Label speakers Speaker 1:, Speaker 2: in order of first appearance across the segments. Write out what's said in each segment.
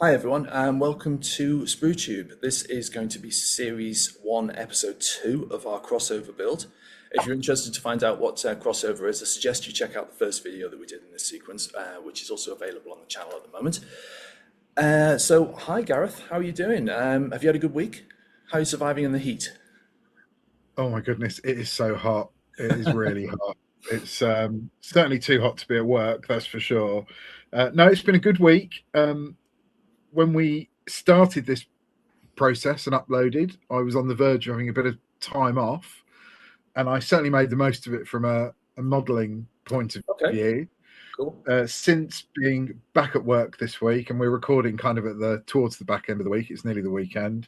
Speaker 1: Hi everyone, and welcome to SprueTube. This is going to be Series 1, Episode 2 of our crossover build. If you're interested to find out what crossover is, I suggest you check out the first video that we did in this sequence, which is also available on the channel at the moment. Hi Gareth, how are you doing? Have you had a good week? How are you surviving in the heat?
Speaker 2: Oh my goodness, it is so hot. It is really hot. It's certainly too hot to be at work, that's for sure. No, it's been a good week. When we started this process and uploaded, I was on the verge of having a bit of time off, and I certainly made the most of it from a modelling point of
Speaker 1: Okay,
Speaker 2: view.
Speaker 1: cool.
Speaker 2: Since being back at work this week, and we're recording kind of at the towards the back end of the week, it's nearly the weekend.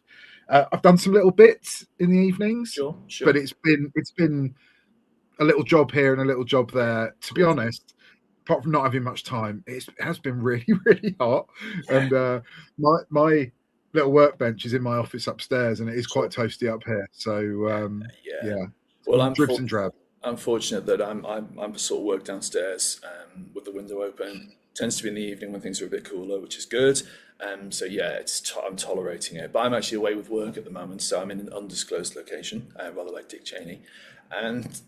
Speaker 2: I've done some little bits in the evenings,
Speaker 1: Sure,
Speaker 2: but
Speaker 1: sure.
Speaker 2: it's been a little job here and a little job there. To be
Speaker 1: Cool.
Speaker 2: honest, apart from not having much time, it has been really, really hot.
Speaker 1: Yeah,
Speaker 2: And my little workbench is in my office upstairs, and it is quite
Speaker 1: sure.
Speaker 2: toasty up here. So
Speaker 1: Yeah.
Speaker 2: yeah,
Speaker 1: Well,
Speaker 2: dribs and drabs.
Speaker 1: I'm fortunate that I'm sort of work downstairs with the window open. Tends to be in the evening when things are a bit cooler, which is good. So yeah, I'm tolerating it. But I'm actually away with work at the moment, so I'm in an undisclosed location, rather like Dick Cheney. And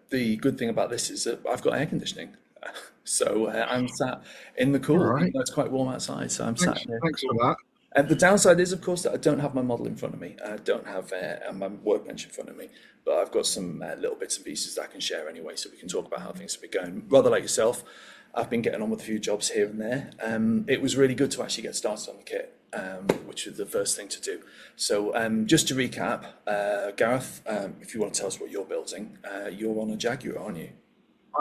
Speaker 1: the good thing about this is that I've got air conditioning. So I'm sat in the
Speaker 2: All
Speaker 1: cool, even
Speaker 2: right,
Speaker 1: though it's quite warm outside. So I'm sat in the
Speaker 2: thanks for
Speaker 1: cool.
Speaker 2: that.
Speaker 1: And the downside is, of course, that I don't have my model in front of me. I don't have my workbench in front of me, but I've got some little bits and pieces that I can share anyway, so we can talk about how things have been going. Rather like yourself, I've been getting on with a few jobs here and there. It was really good to actually get started on the kit, which was the first thing to do. So just to recap, Gareth, if you want to tell us what you're building, you're on a Jaguar, aren't you?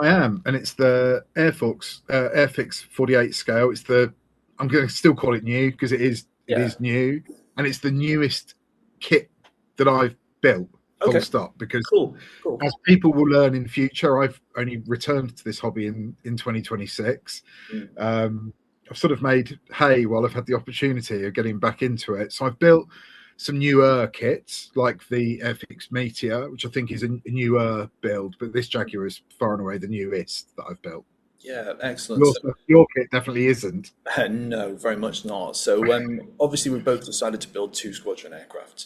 Speaker 2: I am, and it's the Airfix 48 scale. It's the I'm going to still call it new because it
Speaker 1: Yeah.
Speaker 2: is new, and it's the newest kit that I've built. Full
Speaker 1: Okay.
Speaker 2: stop. Because
Speaker 1: Cool. Cool.
Speaker 2: as people will learn in future, I've only returned to this hobby in 2026.
Speaker 1: Mm.
Speaker 2: Um, I've sort of made hay while I've had the opportunity of getting back into it. So I've built some newer kits like the Airfix Meteor, which I think is a newer build, but this Jaguar is far and away the newest that I've built.
Speaker 1: Yeah. Excellent. So,
Speaker 2: Your kit definitely isn't.
Speaker 1: No, very much not. So obviously, we both decided to build two Squadron aircrafts.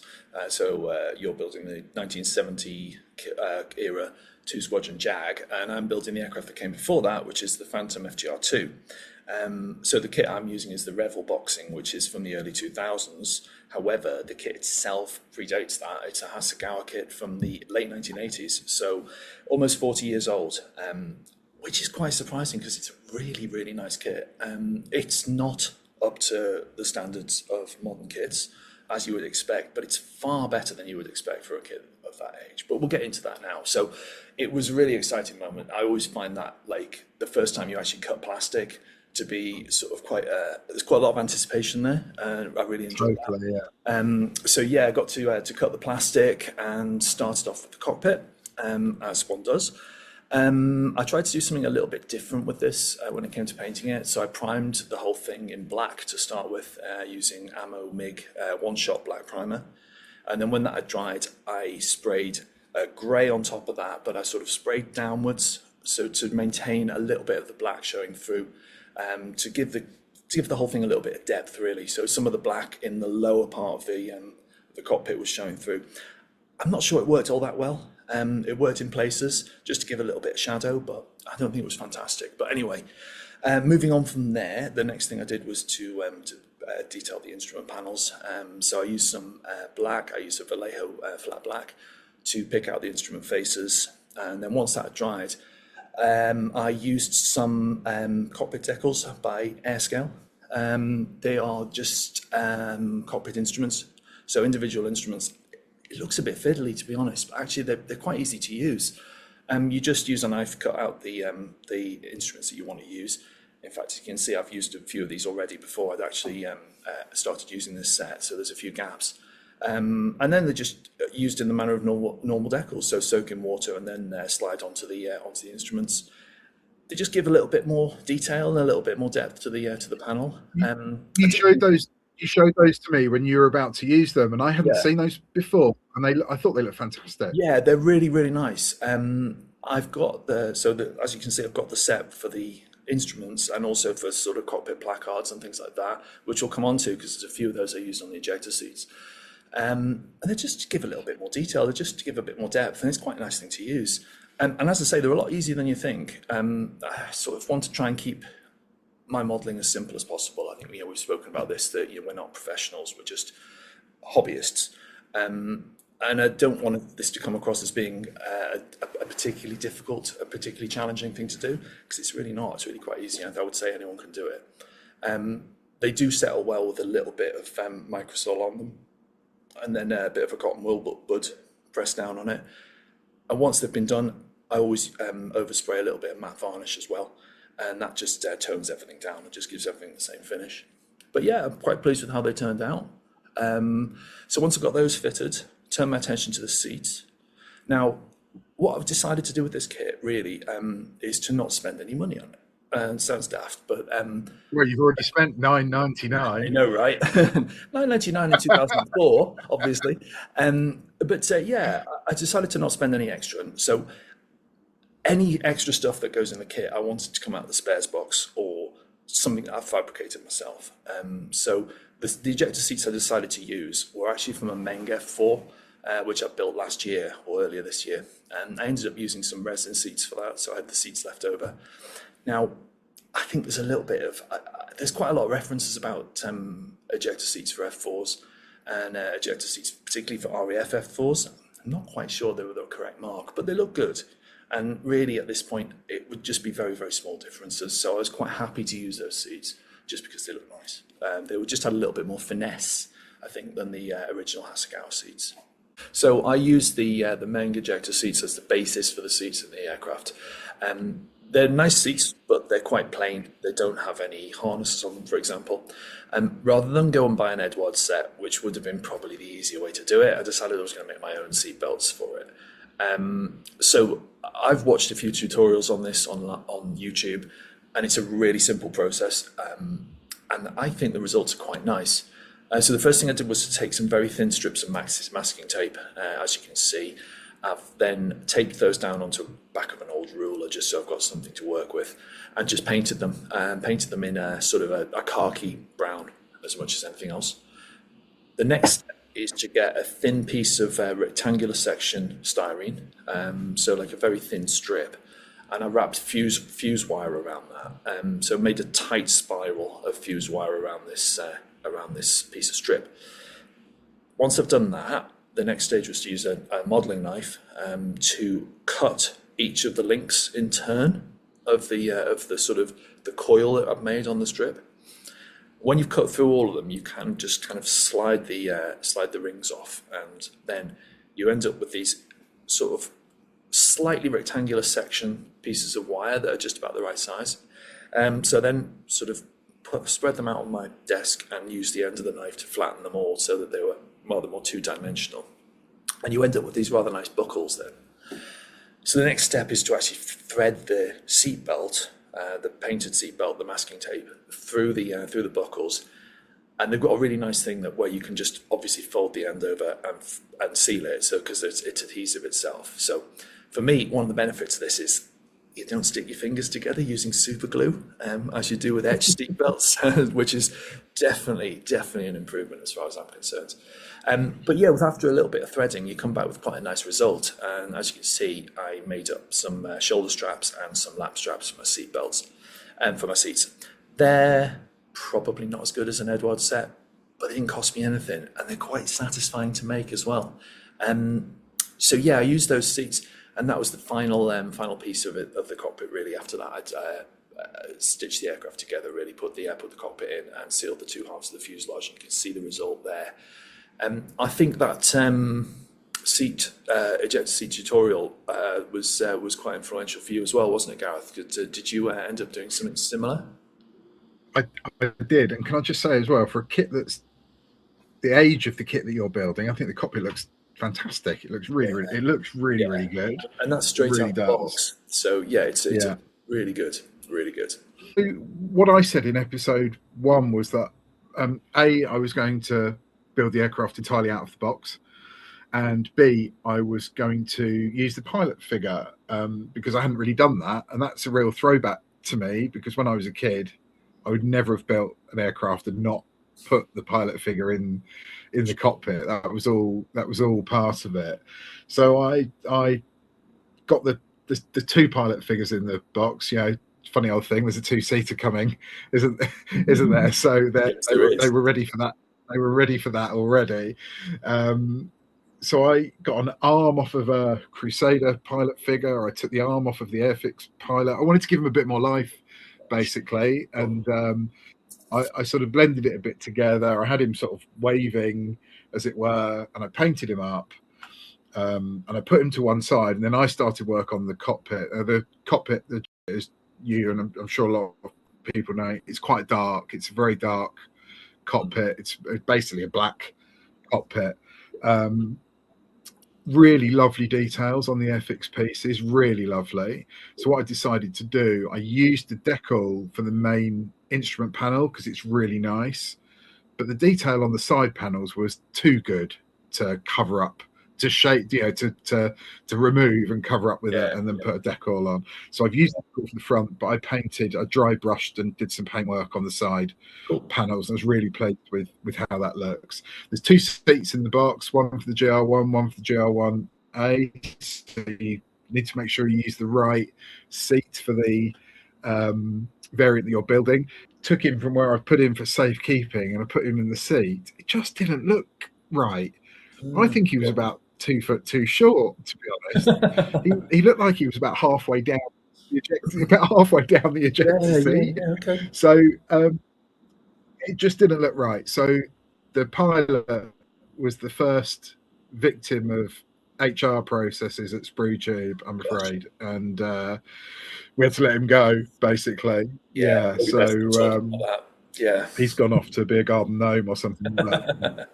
Speaker 1: You're building the 1970 era two Squadron Jag, and I'm building the aircraft that came before that, which is the Phantom FGR2. So the kit I'm using is the Revel boxing, which is from the early 2000s. However, the kit itself predates that. It's a Hasegawa kit from the late 1980s, so almost 40 years old. Which is quite surprising because it's a really, really nice kit. It's not up to the standards of modern kits, as you would expect, but it's far better than you would expect for a kit of that age. But we'll get into that now. So it was a really exciting moment. I always find that like the first time you actually cut plastic to be sort of there's quite a lot of anticipation there, and I really enjoyed that.
Speaker 2: Totally, yeah.
Speaker 1: So yeah, I got to cut the plastic and started off with the cockpit, as one does. I tried to do something a little bit different with this when it came to painting it. So I primed the whole thing in black to start with, using Ammo MIG one-shot black primer. And then when that had dried, I sprayed grey on top of that, but I sort of sprayed downwards so to maintain a little bit of the black showing through, to give the whole thing a little bit of depth, really. So some of the black in the lower part of the cockpit was showing through. I'm not sure it worked all that well. It worked in places just to give a little bit of shadow, but I don't think it was fantastic. But anyway, moving on from there, the next thing I did was to detail the instrument panels. So I used some black, I used a Vallejo flat black to pick out the instrument faces. And then once that had dried, I used some cockpit decals by Airscale. They are just cockpit instruments, so individual instruments. It looks a bit fiddly, to be honest, but actually they're quite easy to use. You just use a knife, cut out the instruments that you want to use. In fact, as you can see, I've used a few of these already before I'd actually started using this set, so there's a few gaps. And then they're just used in the manner of normal decals, so soak in water and then slide onto the instruments. They just give a little bit more detail and a little bit more depth to the panel.
Speaker 2: You,
Speaker 1: I
Speaker 2: you
Speaker 1: did,
Speaker 2: showed those. You showed those to me when you were about to use them, and I hadn't
Speaker 1: yeah.
Speaker 2: seen those before, and I thought they looked fantastic.
Speaker 1: Yeah, they're really, really nice. I've got as you can see, I've got the set for the instruments, and also for sort of cockpit placards and things like that, which we'll come on to because there's a few of those I used on the ejector seats. And they just give a little bit more detail, they just give a bit more depth, and it's quite a nice thing to use. And as I say, they're a lot easier than you think. I sort of want to try and keep my modelling as simple as possible. I think we've spoken about this, that we're not professionals, we're just hobbyists. And I don't want this to come across as being a particularly difficult, a particularly challenging thing to do, because it's really not. It's really quite easy, and I would say anyone can do it. They do settle well with a little bit of microsol on them, and then a bit of a cotton wool bud pressed down on it. And once they've been done, I always overspray a little bit of matte varnish as well, and that just tones everything down and just gives everything the same finish. But yeah, I'm quite pleased with how they turned out. So once I've got those fitted, turn my attention to the seats. Now, what I've decided to do with this kit really is to not spend any money on it. It sounds daft, but
Speaker 2: well, you've already spent $9.99.
Speaker 1: I know, right? $9.99 in 2004, obviously. But yeah, I decided to not spend any extra. So any extra stuff that goes in the kit, I wanted to come out of the spares box or something that I've fabricated myself. So the ejector seats I decided to use were actually from a Meng F4, which I built last year or earlier this year. And I ended up using some resin seats for that, so I had the seats left over. Now, I think there's a little bit of, there's quite a lot of references about ejector seats for F4s and ejector seats, particularly for RAF F4s. I'm not quite sure they were the correct mark, but they look good. And really at this point, it would just be very, very small differences. So I was quite happy to use those seats just because they look nice. They would just had a little bit more finesse, I think, than the original Hasegawa seats. So I used the Meng ejector seats as the basis for the seats in the aircraft. They're nice seats, but they're quite plain. They don't have any harnesses on them, for example. Rather than go and buy an Edwards set, which would have been probably the easier way to do it, I decided I was going to make my own seat belts for it. So I've watched a few tutorials on this on YouTube, and it's a really simple process. And I think the results are quite nice. So the first thing I did was to take some very thin strips of masking tape, as you can see. I've then taped those down onto the back of an old ruler just so I've got something to work with, and just painted them in a sort of a khaki brown as much as anything else. The next step is to get a thin piece of rectangular section styrene, so like a very thin strip, and I wrapped fuse wire around that. So made a tight spiral of fuse wire around this piece of strip. Once I've done that, the next stage was to use a modelling knife to cut each of the links in turn of the sort of the coil that I've made on the strip. When you've cut through all of them, you can just kind of slide the rings off, and then you end up with these sort of slightly rectangular section pieces of wire that are just about the right size. So then sort of spread them out on my desk and use the end of the knife to flatten them all so that they were rather more two-dimensional. And you end up with these rather nice buckles then. So the next step is to actually thread the seat belt, the painted seat belt, the masking tape, through the buckles. And they've got a really nice thing where you can just obviously fold the end over and seal it, so because it's adhesive itself. So for me, one of the benefits of this is you don't stick your fingers together using super glue, as you do with etched seat belts, which is definitely an improvement as far as I'm concerned. But yeah, after a little bit of threading, you come back with quite a nice result. And as you can see, I made up some shoulder straps and some lap straps for my seat belts and for my seats. They're probably not as good as an Edwards set, but they didn't cost me anything, and they're quite satisfying to make as well. So yeah, I used those seats. And that was the final piece of the cockpit. Really, after that, I'd stitched the aircraft together. Really, put the cockpit in and sealed the two halves of the fuselage. You can see the result there. I think that ejector seat tutorial was quite influential for you as well, wasn't it, Gareth? Did you end up doing something similar?
Speaker 2: I did, and can I just say as well, for a kit that's the age of the kit that you're building, I think the cockpit looks fantastic. It looks really good,
Speaker 1: and that's straight out of the box. So yeah, it's really good.
Speaker 2: So what I said in episode 1 was that I was going to build the aircraft entirely out of the box, and B, I was going to use the pilot figure because I hadn't really done that, and that's a real throwback to me, because when I was a kid, I would never have built an aircraft and not put the pilot figure in the cockpit. That was all part of it. So I got the two pilot figures in the box. Funny old thing. There's a two-seater coming, isn't there? So they were ready for that. They were ready for that already. So I got an arm off of a Crusader pilot figure. I took the arm off of the Airfix pilot. I wanted to give him a bit more life, basically, and I sort of blended it a bit together. I had him sort of waving, as it were, and I painted him up. And I put him to one side, and then I started work on the cockpit. The cockpit is and I'm sure a lot of people know, it's quite dark. It's a very dark cockpit. It's basically a black cockpit. Really lovely details on the Airfix pieces, really lovely. So what I decided to do, I used the decal for the main instrument panel because it's really nice, but the detail on the side panels was too good to cover up, to shape, to remove and cover up with it, and then put a decal on. So I've used that for the front, but I dry brushed and did some paint work on the side panels. I was really pleased with how that looks. There's two seats in the box, one for the GR1, one for the GR1A. So you need to make sure you use the right seat for the variant that you're building. Took him from where I put him for safekeeping, and I put him in the seat. It just didn't look right. I think he was about 2 foot too short, to be honest. he looked like he was about halfway down the ejector seat.
Speaker 1: Okay.
Speaker 2: So it just didn't look right. So the pilot was the first victim of HR processes at Sprue Tube, I'm afraid, and we had to let him go, basically. Yeah. So he's gone off to be a garden gnome or something like that.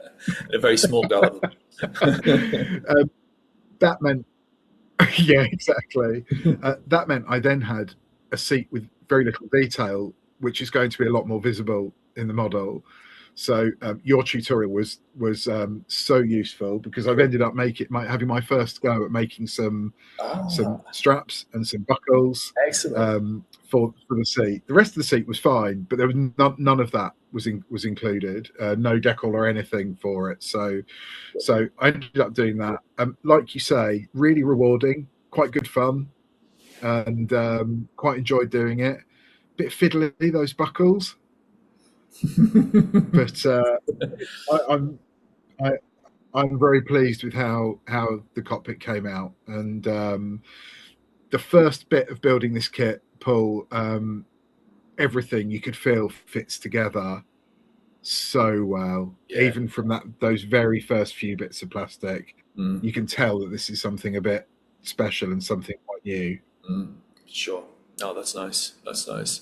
Speaker 1: A very small garden.
Speaker 2: That meant, yeah, exactly. That meant I then had a seat with very little detail, which is going to be a lot more visible in the model. So your tutorial was so useful, because I've ended up having my first go at making some straps and some buckles.
Speaker 1: Excellent.
Speaker 2: For the seat. The rest of the seat was fine, but there was none of that was included. No decal or anything for it. So I ended up doing that. Like you say, really rewarding, quite good fun, and quite enjoyed doing it. Bit fiddly, those buckles, but I'm very pleased with how the cockpit came out. And the first bit of building this kit, Paul, everything you could feel fits together so well. Even from those very first few bits of plastic, you can tell that this is something a bit special and something quite new.
Speaker 1: Sure. Oh, that's nice. That's nice.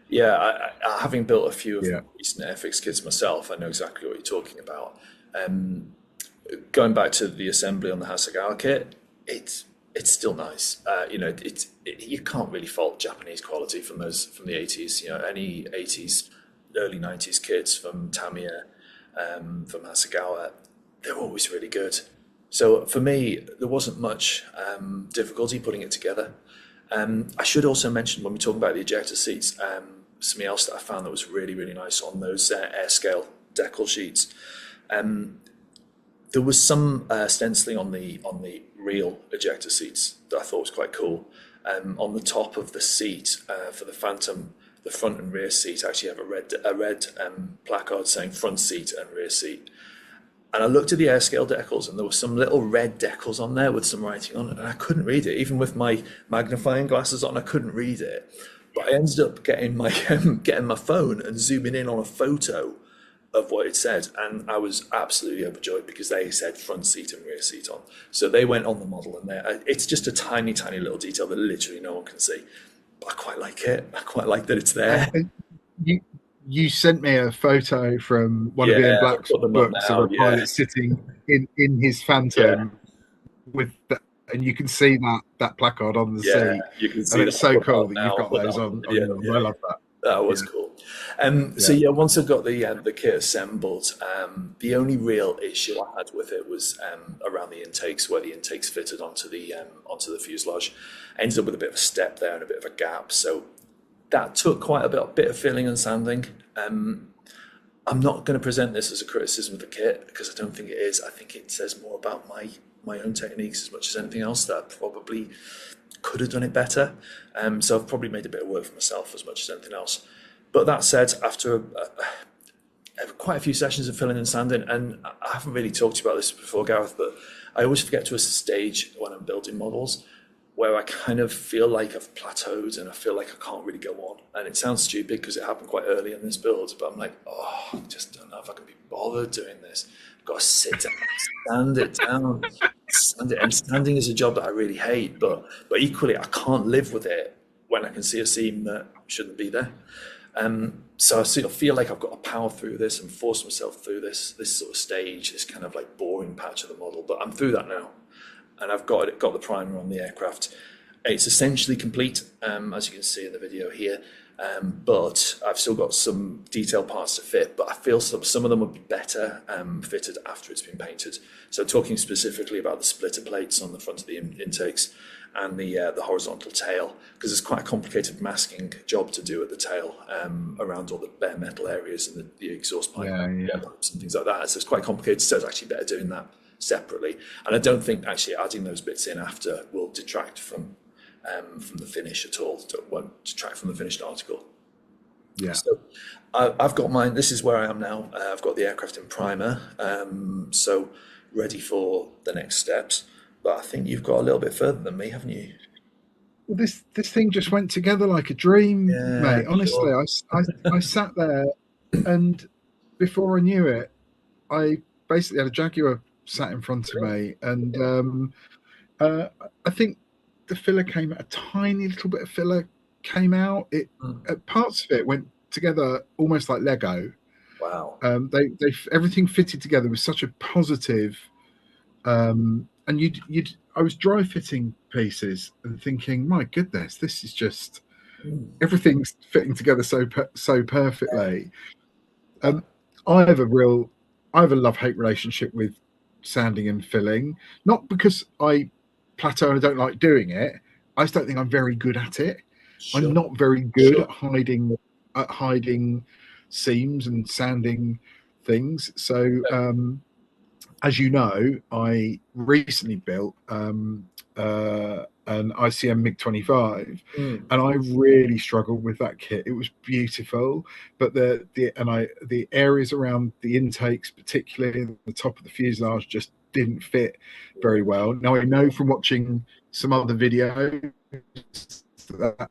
Speaker 1: Yeah, I having built a few of the recent Airfix kits myself, I know exactly what you're talking about. Going back to the assembly on the Hasegawa kit, it's still nice. You can't really fault Japanese quality from the 80s. Any 80s, early 90s kits from Tamiya, from Hasegawa, they're always really good. So for me, there wasn't much difficulty putting it together. I should also mention, when we talk about the ejector seats, something else that I found that was really, really nice on those AirScale decal sheets. There was some stenciling on the real ejector seats that I thought was quite cool. On the top of the seat for the Phantom, the front and rear seat actually have a red placard saying front seat and rear seat. And I looked at the AirScale decals, and there were some little red decals on there with some writing on it, and I couldn't read it. Even with my magnifying glasses on, I couldn't read it. But I ended up getting my phone and zooming in on a photo of what it said, and I was absolutely overjoyed because they said front seat and rear seat on. So they went on the model, and it's just a tiny, tiny little detail that literally no one can see. But I quite like it. I quite like that it's there.
Speaker 2: You sent me a photo from one of Ian Black's books of a pilot sitting in his Phantom and you can see that placard on the seat.
Speaker 1: You can see,
Speaker 2: and it's so cool that you've got those on. I love that.
Speaker 1: That was cool. So once I got the kit assembled, the only real issue I had with it was around the intakes, where the intakes fitted onto the fuselage. I ended up with a bit of a step there and a bit of a gap. So that took quite a bit of filling and sanding. I'm not going to present this as a criticism of the kit because I don't think it is. I think it says more about my own techniques as much as anything else, that I probably could have done it better. So I've probably made a bit of work for myself as much as anything else. But that said, after quite a few sessions of filling and sanding, and I haven't really talked to you about this before, Gareth, but I always forget to a stage when I'm building models where I kind of feel like I've plateaued and I feel like I can't really go on. And it sounds stupid because it happened quite early in this build, but I'm like, oh, I just don't know if I can be bothered doing this. I've got to sit down, stand it down, sand it. And standing is a job that I really hate, but equally I can't live with it when I can see a seam that shouldn't be there. So I sort of feel like I've got to power through this and force myself through this sort of stage, this kind of like boring patch of the model. But I'm through that now, and I've got the primer on the aircraft. It's essentially complete, as you can see in the video here. But I've still got some detail parts to fit. But I feel some of them would be better fitted after it's been painted. So talking specifically about the splitter plates on the front of the intakes and the horizontal tail, because it's quite a complicated masking job to do at the tail around all the bare metal areas and the exhaust pipe pipes and things like that. So it's quite complicated, so it's actually better doing that separately. And I don't think actually adding those bits in after will detract from the finish at all. It won't detract from the finished article.
Speaker 2: Yeah.
Speaker 1: So I've got mine. This is where I am now. I've got the aircraft in primer, so ready for the next steps. But I think you've got a little bit further than me, haven't you?
Speaker 2: Well, this thing just went together like a dream, mate. Honestly,
Speaker 1: sure.
Speaker 2: I sat there, and before I knew it, I basically had a Jaguar sat in front of me, and I think the filler came, a tiny little bit of filler came out. Parts of it went together almost like Lego.
Speaker 1: Wow.
Speaker 2: They everything fitted together with such a positive. And I was dry fitting pieces and thinking, my goodness, this is just everything's fitting together so perfectly. I have a love-hate relationship with sanding and filling, not because I plateau and I don't like doing it. I just don't think I'm very good at it.
Speaker 1: Sure.
Speaker 2: I'm not very good at hiding seams and sanding things. So as you know, I recently built an ICM MiG-25, and I really struggled with that kit. It was beautiful, but the areas around the intakes, particularly the top of the fuselage, just didn't fit very well. Now I know from watching some other videos that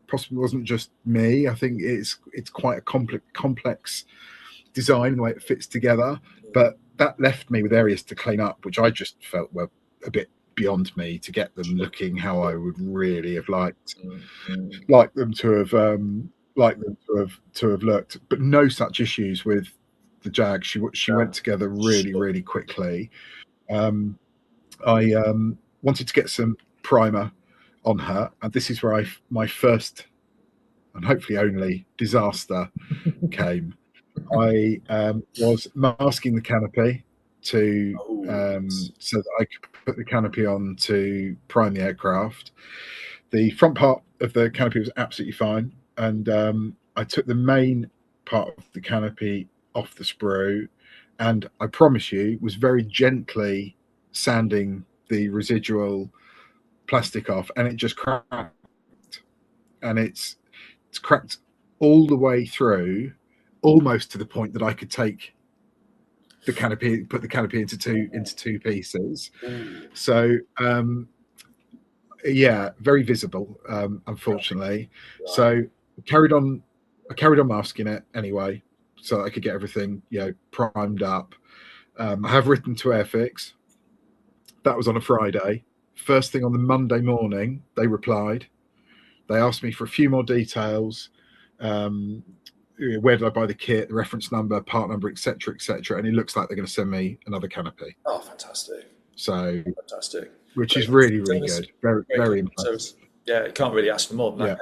Speaker 2: possibly wasn't just me. I think it's quite a complex design and the way it fits together, but that left me with areas to clean up, which I just felt were a bit beyond me to get them looking how I would really have liked them to have looked. But no such issues with the Jag. She went together really quickly. I wanted to get some primer on her, and this is where my first and hopefully only disaster came. I was masking the canopy to so that I could put the canopy on to prime the aircraft. The front part of the canopy was absolutely fine, and I took the main part of the canopy off the sprue, and I promise you, was very gently sanding the residual plastic off, and it just cracked, and it's cracked all the way through, almost to the point that I could take the canopy, put the canopy into two pieces. So yeah, very visible, unfortunately. So I carried on masking it anyway, so I could get everything primed up. I have written to Airfix. That was on a Friday. First thing on the Monday morning, they replied. They asked me for a few more details. Where did I buy the kit, the reference number, part number, etc., and it looks like they're going to send me another canopy.
Speaker 1: Oh, fantastic!
Speaker 2: So
Speaker 1: fantastic,
Speaker 2: which is really good, very impressive.
Speaker 1: Yeah, you can't really ask for more than that.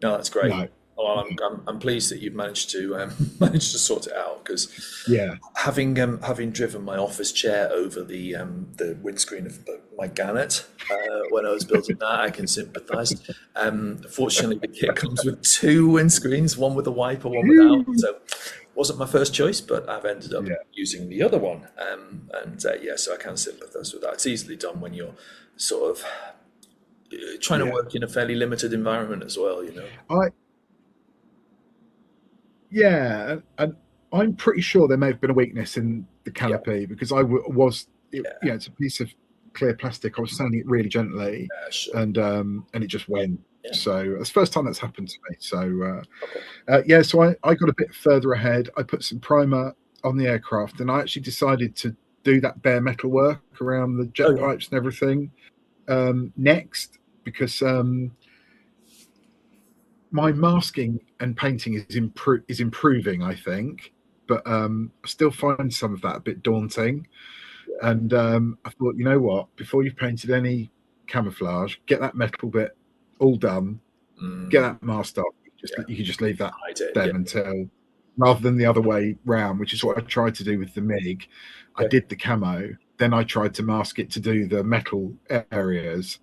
Speaker 1: No, that's great.
Speaker 2: No.
Speaker 1: Well, I'm pleased that you've managed to sort it out, because having driven my office chair over the windscreen of my Gareth when I was building that. I can sympathise. Fortunately, the kit comes with two windscreens, one with a wiper, one without. So wasn't my first choice, but I've ended up using the other one. So I can sympathise with that. It's easily done when you're sort of trying to work in a fairly limited environment as well, you know.
Speaker 2: And I'm pretty sure there may have been a weakness in the canopy because it's a piece of clear plastic. I was sanding it really gently, and it just went. Yeah. So it's the first time that's happened to me. So so I got a bit further ahead. I put some primer on the aircraft, and I actually decided to do that bare metal work around the jet pipes and everything next, because my masking and painting is improving, I think, but I still find some of that a bit daunting. And I thought, you know what? Before you've painted any camouflage, get that metal bit all done, get that masked off. You can just leave that until, rather than the other way round, which is what I tried to do with the MiG. I did the camo, then I tried to mask it to do the metal areas.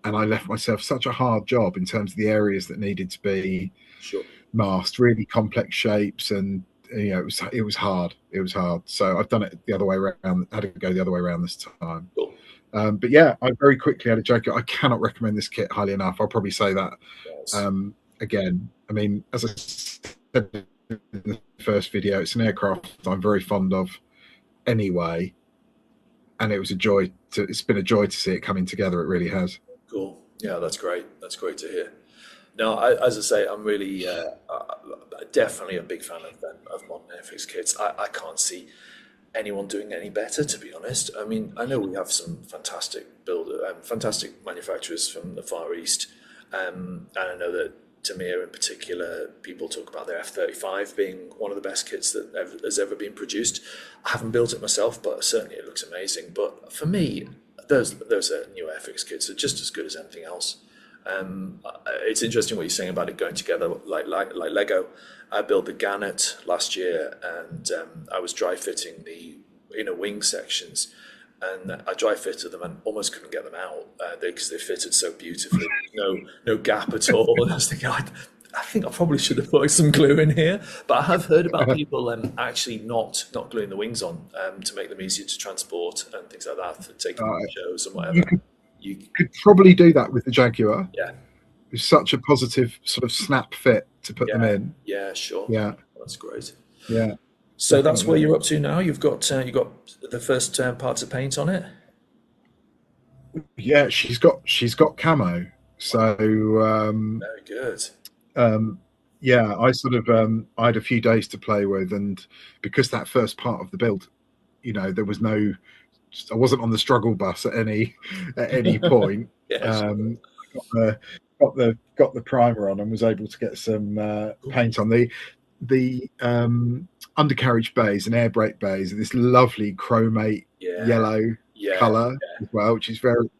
Speaker 2: And I left myself such a hard job in terms of the areas that needed to be masked, really complex shapes, and it was hard. It was hard. So I've done it the other way around. I had to go the other way around this time. Cool. But yeah, I very quickly had a Jaguar. I cannot recommend this kit highly enough. I'll probably say that again. I mean, as I said in the first video, it's an aircraft I'm very fond of anyway, and it's been a joy to see it coming together. It really has.
Speaker 1: Cool. Yeah, that's great. That's great to hear. No, as I say, I'm really definitely a big fan of modern airfix kits. I can't see anyone doing any better, to be honest. I mean, I know we have some fantastic manufacturers from the Far East, and I know that Tamir in particular, people talk about their F-35 being one of the best kits that has ever been produced. I haven't built it myself, but certainly it looks amazing. But for me, those new airfix kits are just as good as anything else. It's interesting what you're saying about it going together like Lego. I built the Gareth last year, and I was dry fitting the inner wing sections, and I dry fitted them and almost couldn't get them out because they fitted so beautifully. No gap at all. And I was thinking, I think I probably should have put some glue in here. But I have heard about people actually not gluing the wings on to make them easier to transport and things like that, for taking shows and whatever.
Speaker 2: You could probably do that with the Jaguar.
Speaker 1: Yeah.
Speaker 2: It's such a positive sort of snap fit to put them in.
Speaker 1: Yeah, sure.
Speaker 2: Yeah.
Speaker 1: That's great.
Speaker 2: Yeah.
Speaker 1: So that's where you're up to now. You've got the first parts of paint on it.
Speaker 2: Yeah, she's got camo. So
Speaker 1: very good.
Speaker 2: I had a few days to play with, and because that first part of the build, there was I wasn't on the struggle bus at any point. Got the primer on and was able to get some paint on the undercarriage bays and air brake bays. This lovely chromate yellow color as well, which is very,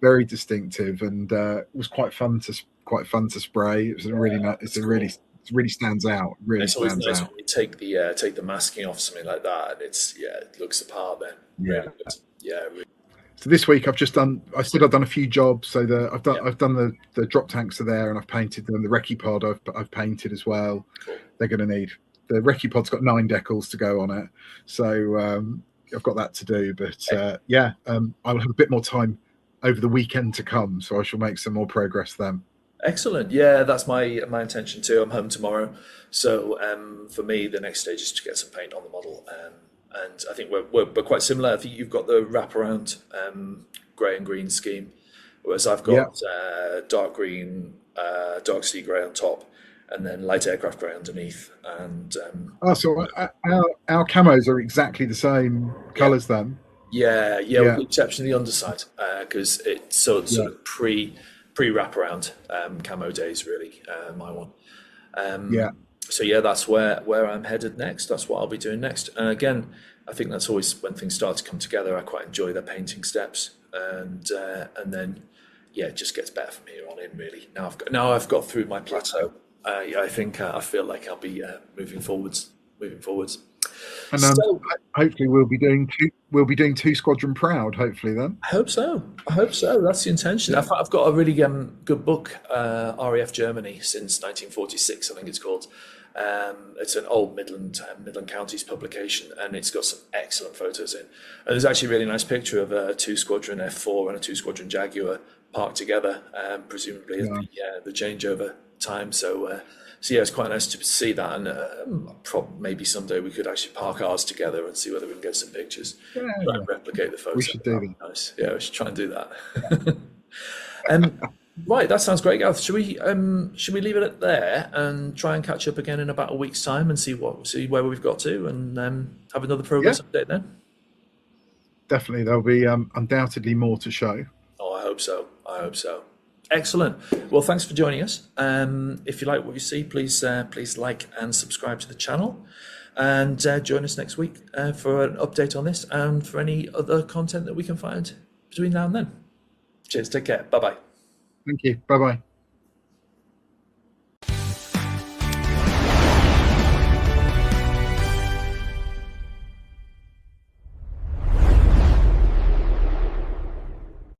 Speaker 2: very distinctive, and it was quite fun to spray. It was it really stands out.
Speaker 1: It's always nice when you take the masking off something like that, and it looks the part then. Really good. Yeah. Really.
Speaker 2: So this week I've done a few jobs. So I've done the drop tanks are there, and I've painted them. The recce pod I've painted as well. Cool. They're going to need, the recce pod's got 9 decals to go on it, so I've got that to do. But I'll have a bit more time over the weekend to come, so I shall make some more progress then.
Speaker 1: Excellent. Yeah, that's my intention too. I'm home tomorrow, so for me the next stage is to get some paint on the model, and I think we're quite similar. I think you've got the wraparound grey and green scheme, whereas I've got dark green, dark sea grey on top, and then light aircraft grey underneath. And
Speaker 2: so our camos are exactly the same colours then.
Speaker 1: Yeah, with the exception of the underside, because it's sort of pre-wraparound camo days, really, my one. So that's where I'm headed next. That's what I'll be doing next. And again, I think that's always when things start to come together. I quite enjoy the painting steps, and then it just gets better from here on in. Really, now I've got through my plateau. I think I feel like I'll be moving forwards.
Speaker 2: And
Speaker 1: So
Speaker 2: hopefully we'll be doing two Squadron proud. Hopefully then.
Speaker 1: I hope so. I hope so. That's the intention.
Speaker 2: Yeah.
Speaker 1: I've got a really good book, RAF Germany since 1946, I think it's called. It's an old Midland Counties publication, and it's got some excellent photos in. And there's actually a really nice picture of a two Squadron F4 and a two Squadron Jaguar parked together, presumably at the changeover time. So yeah, it's quite nice to see that, and maybe someday we could actually park ours together and see whether we can get some pictures.
Speaker 2: Yeah,
Speaker 1: Try and replicate the photo.
Speaker 2: we should do
Speaker 1: That'd be
Speaker 2: that.
Speaker 1: nice. Yeah, we should try and do that. Right, that sounds great, Gareth. Should we leave it at there and try and catch up again in about a week's time and see where we've got to, and have another progress update then?
Speaker 2: Definitely, there'll be undoubtedly more to show.
Speaker 1: Oh, I hope so. I hope so. Excellent. Well, thanks for joining us. If you like what you see, please like and subscribe to the channel, and join us next week for an update on this and for any other content that we can find between now and then. Cheers. Take care. Bye bye.
Speaker 2: Thank you. Bye bye.